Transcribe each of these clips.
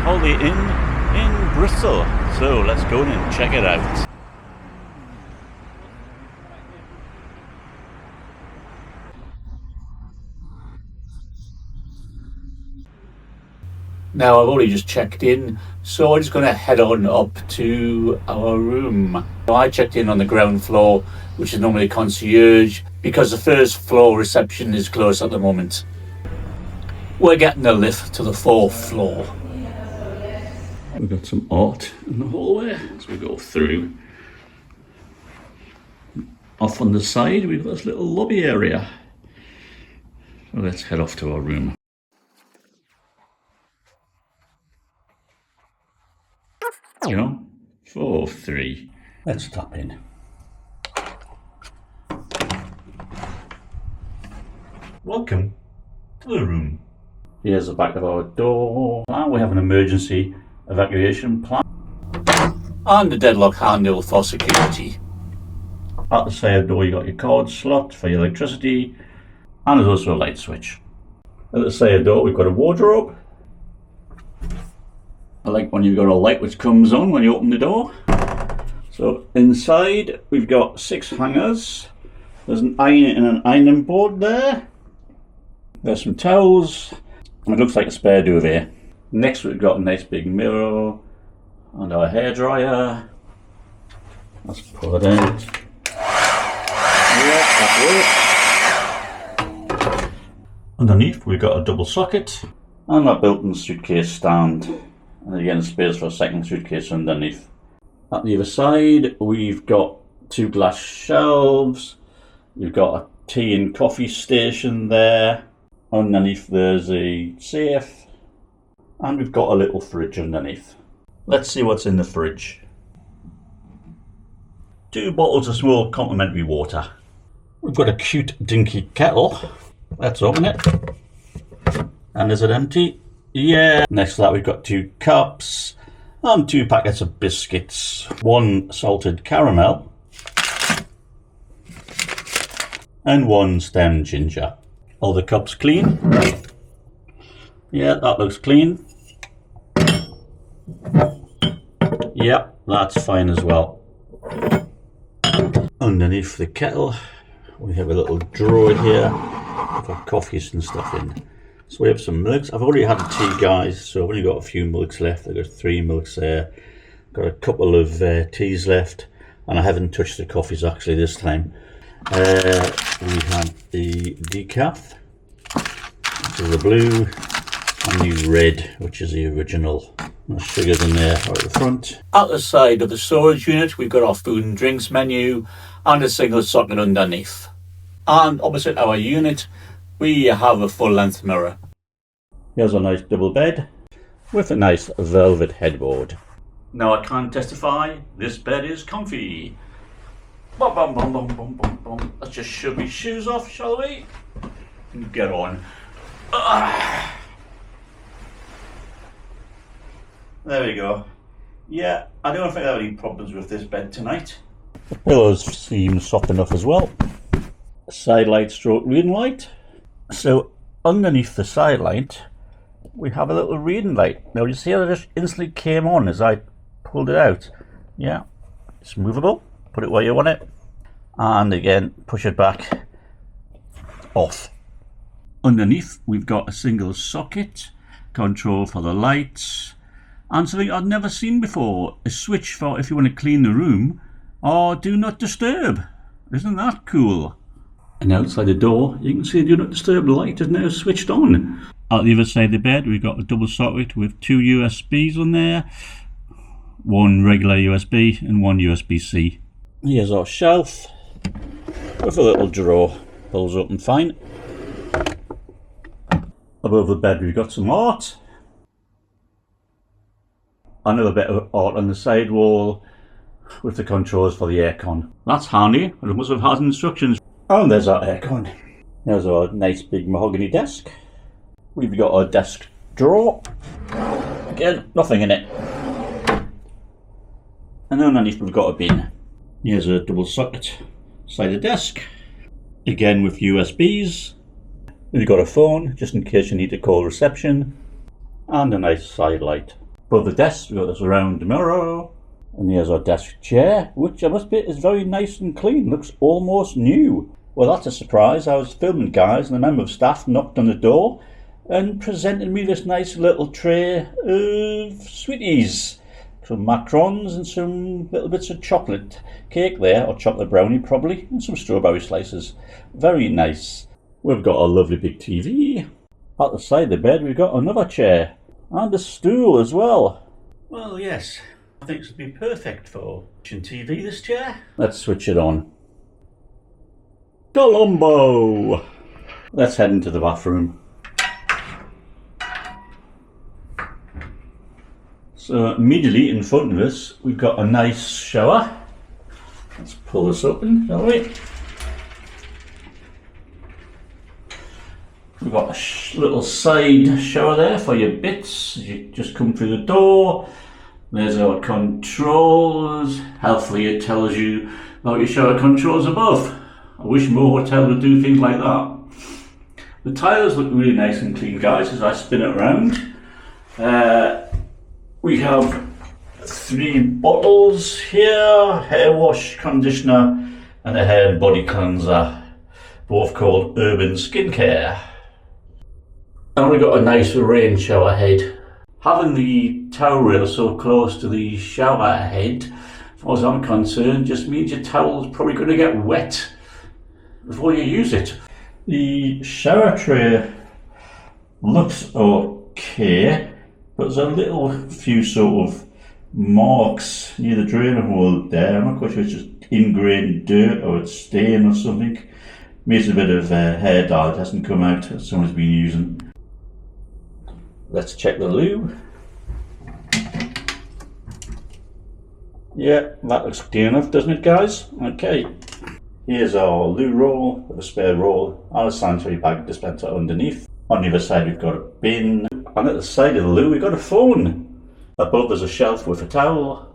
Holiday Inn in Bristol. So let's go in and check it out. Now I've already just checked in, so I'm just going to head on up to our room. I checked in on the ground floor, which is normally concierge, because the first floor reception is closed at the moment. We're getting a lift to the 4th floor. We've got some art in the hallway as we go through. Off on the side we've got this little lobby area. So let's head off to our room. You know, 4-3. Let's stop in. Welcome to the room. Here's the back of our door. And we have an emergency evacuation plan. And a deadlock handle for security. At the side door you got your cord slot for your electricity. And there's also a light switch. At the side door we've got a wardrobe. I like when you've got a light which comes on when you open the door. So inside we've got 6 hangers. There's an iron and an ironing board there. There's some towels. And it looks like a spare duvet. Next we've got a nice big mirror and our hairdryer. Let's pull it out. Yeah, that works. Underneath we've got a double socket and a built-in suitcase stand. And again, space for a second suitcase underneath. At the other side, we've got 2 glass shelves. We've got a tea and coffee station there. Underneath there's a safe. And we've got a little fridge underneath. Let's see what's in the fridge. 2 bottles of small complimentary water. We've got a cute dinky kettle. Let's open it. And is it empty? Yeah. Next to that we've got 2 cups and 2 packets of biscuits, 1 salted caramel and 1 stemmed ginger. All the cups clean? Yeah, that looks clean. Yeah, that's fine as well. Underneath the kettle we have a little drawer here with our coffees and stuff in. So we have some milks. I've already had the tea, guys, so I've only got a few milks left. I've got 3 milks there. Got a couple of teas left, and I haven't touched the coffees actually this time. We have the decaf, which is the blue, and the red, which is the original. No sugars in there right at the front. At the side of the storage unit, we've got our food and drinks menu and a single socket underneath. And opposite our unit, we have a full-length mirror. Here's a nice double bed with a nice velvet headboard. Now I can testify, this bed is comfy. Bum, bum, bum, bum, bum, bum, bum. Let's just shove my shoes off, shall we? And get on. There we go. Yeah, I don't think I have any problems with this bed tonight. The pillows seem soft enough as well. Side light stroke reading light. So underneath the side light we have a little reading light. Now you see how it just instantly came on as I pulled it out. Yeah, it's movable. Put it where you want it, and again push it back, off. Underneath we've got a single socket, control for the lights, and something I'd never seen before, a switch for if you want to clean the room or do not disturb. Isn't that cool? And outside the door you can see the do not disturb light is now switched on. At the other side of the bed we've got a double socket with 2 USBs on there, 1 regular USB and 1 USB-C. Here's our shelf with a little drawer, pulls open fine. Above the bed we've got some art. Another bit of art on the side wall with the controls for the aircon. That's handy, but it must have had instructions. And there's our aircon. There's our nice big mahogany desk. We've got our desk drawer. Again, nothing in it. And underneath we've got a bin. Here's a double socket side of the desk. Again with USBs. We've got a phone just in case you need to call reception. And a nice side light. Above the desk we've got this round mirror, and here's our desk chair, which I must admit is very nice and clean, looks almost new. Well, that's a surprise. I was filming, guys, and a member of staff knocked on the door and presented me this nice little tray of sweeties. Some macarons and some little bits of chocolate cake there, or chocolate brownie probably, and some strawberry slices. Very nice. We've got a lovely big TV. At the side of the bed we've got another chair and a stool as well. Well, yes, I think this would be perfect for watching TV, this chair. Let's switch it on. Colombo! Let's head into the bathroom. So immediately in front of us we've got a nice shower. Let's pull this open, shall we? We've got a little side shower there for your bits. You just come through the door. There's our controls. Helpfully it tells you about your shower controls above. I wish more hotels would do things like that. The tiles look really nice and clean, guys, as I spin it around. We have 3 bottles here, hair wash, conditioner and a hair and body cleanser, both called Urban Skincare. And we've got a nice rain shower head. Having the towel rail so close to the shower head, as far as I'm concerned, just means your towel's probably going to get wet before you use it. The shower tray looks okay, but there's a few sort of marks near the drain hole there. I'm not quite sure it's just ingrained dirt or it's stain or something. Maybe a bit of hair dye that hasn't come out that someone's been using. Let's check the loo. Yeah, that looks clear enough, doesn't it, guys? Okay. Here's our loo roll with a spare roll and a sanitary bag dispenser underneath. On the other side we've got a bin, and at the side of the loo we've got a phone. Above there's a shelf with a towel,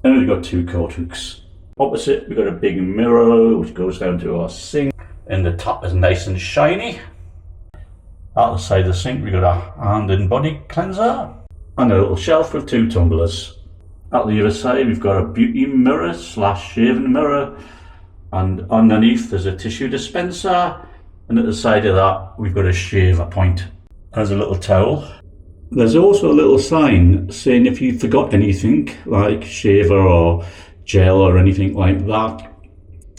and we've got 2 coat hooks. Opposite we've got a big mirror which goes down to our sink, and the top is nice and shiny. At the side of the sink we've got a hand and body cleanser, and a little shelf with 2 tumblers. At the other side we've got a beauty mirror / shaving mirror, and underneath there's a tissue dispenser, and at the side of that we've got a shaver point. There's a little towel. There's also a little sign saying if you forgot anything like shaver or gel or anything like that,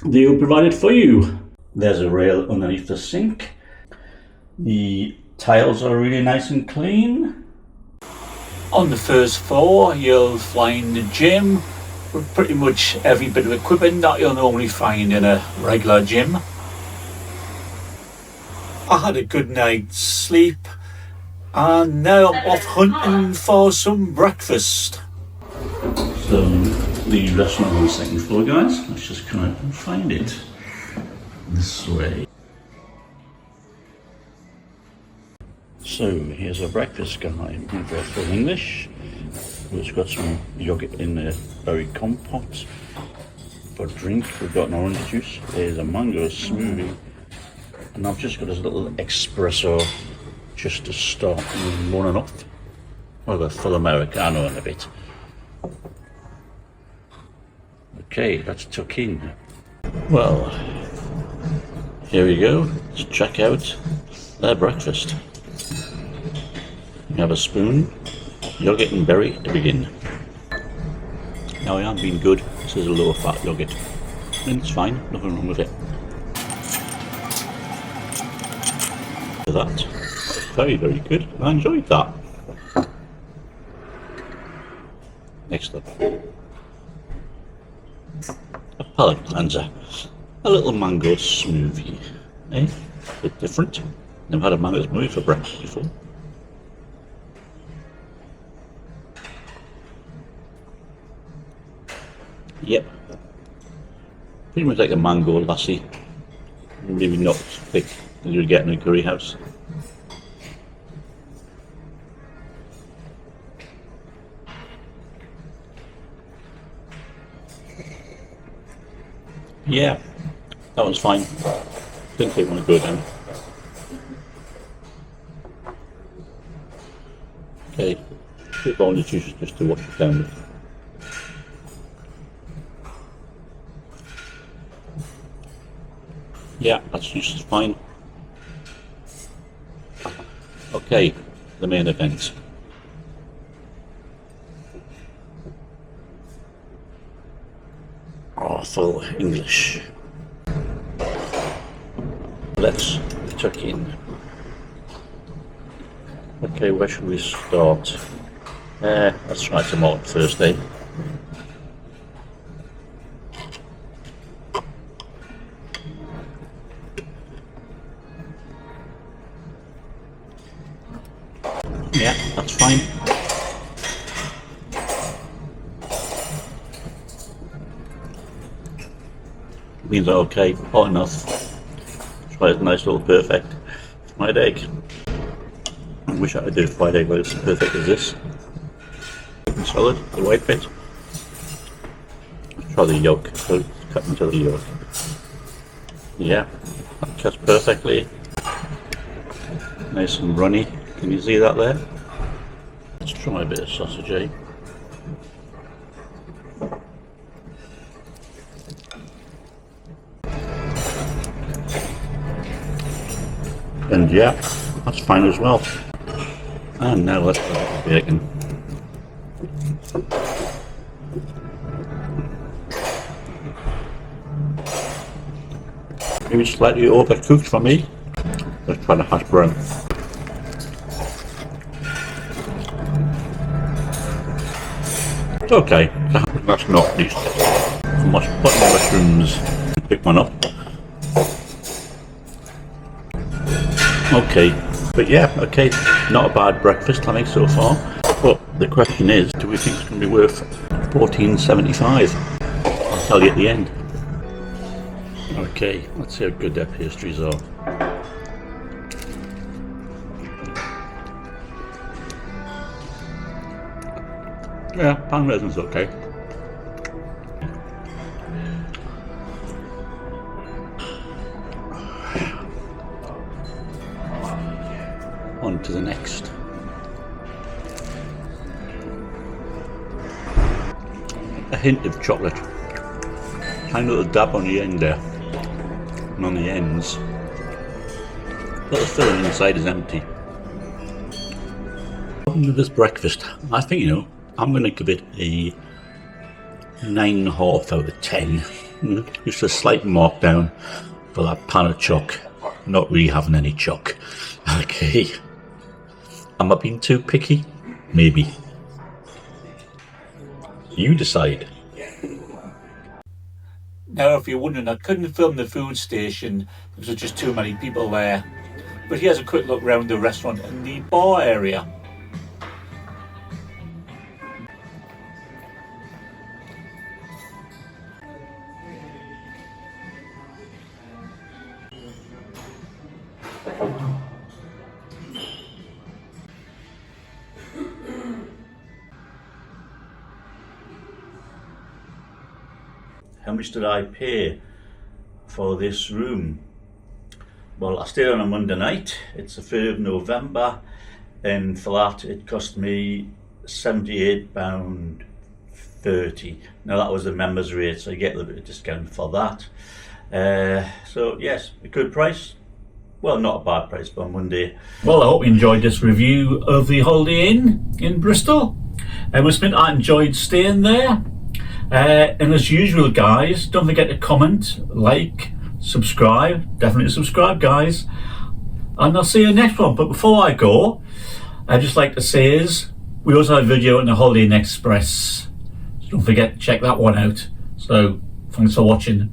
they'll provide it for you. There's a rail underneath the sink. The tiles are really nice and clean. On the first floor you'll find the gym with pretty much every bit of equipment that you'll normally find in a regular gym. I had a good night's sleep and now I'm off hunting for some breakfast. So the restaurant on the second floor, guys. Let's just come out and find it this way. So here's our breakfast guy in for English. We've got some yogurt in a berry compote. For drink we've got an orange juice. There's a mango smoothie. And I've just got this little espresso just to start morning off. Well, a full Americano in a bit. Okay, let's tuck in. Well, here we go. Let's check out their breakfast. You have a spoon, yogurt and berry to begin. Now I have been good. This is a low fat yogurt. And it's fine, nothing wrong with it. That very, very good. I enjoyed that. Next up, a palate cleanser, a little mango smoothie. A bit different. Never had a mango smoothie for breakfast before. Yep, pretty much like a mango lassi. Maybe not thick as you would get in a curry house. Yeah, that one's fine. Didn't take one to go down. Okay, As long as you just do what you can with. Yeah, that's just fine. Okay, the main event. Awful English. Let's tuck in. Okay, where should we start? Let's try tomorrow, Thursday. Yeah, that's fine. Means okay, hot enough. Try a nice little perfect fried egg. I wish I could do a fried egg like as perfect as this. Solid, the white bit. Try the yolk, so cut into the yolk. Yeah, that cuts perfectly. Nice and runny. Can you see that there? Let's try a bit of sausage, eh? And yeah, that's fine as well. And now let's put the bacon. Maybe slightly overcooked for me. Let's try the hash brown. It's okay. That's not least. Put the mushrooms. Pick one up. Okay, but yeah, okay, not a bad breakfast I think so far. But the question is, do we think it's going to be worth $14.75? I'll tell you at the end. Okay, let's see how good their pastries are. Yeah, pan resin's okay. On to the next. A hint of chocolate. Tiny little dab on the end there. And on the ends. But the filling inside is empty. With this breakfast, I think, you know, I'm going to give it a 9.5 out of 10. Just a slight markdown for that pan of choc. Not really having any choc. Okay. Am I being too picky? Maybe. You decide. Now, if you're wondering, I couldn't film the food station because there's just too many people there. But here's a quick look around the restaurant and the bar area. How much did I pay for this room? Well, I stayed on a Monday night. It's the 3rd of November, and for that it cost me £78.30. Now that was the members rate, so you get a little bit of discount for that. So yes, a good price. Well, not a bad price for Monday. Well, I hope you enjoyed this review of the Holiday Inn in Bristol. I enjoyed staying there. And as usual, guys, don't forget to comment, like, subscribe. Definitely subscribe, guys. And I'll see you next one. But before I go, I'd just like to say we also have a video on the Holiday Inn Express. So don't forget to check that one out. So thanks for watching.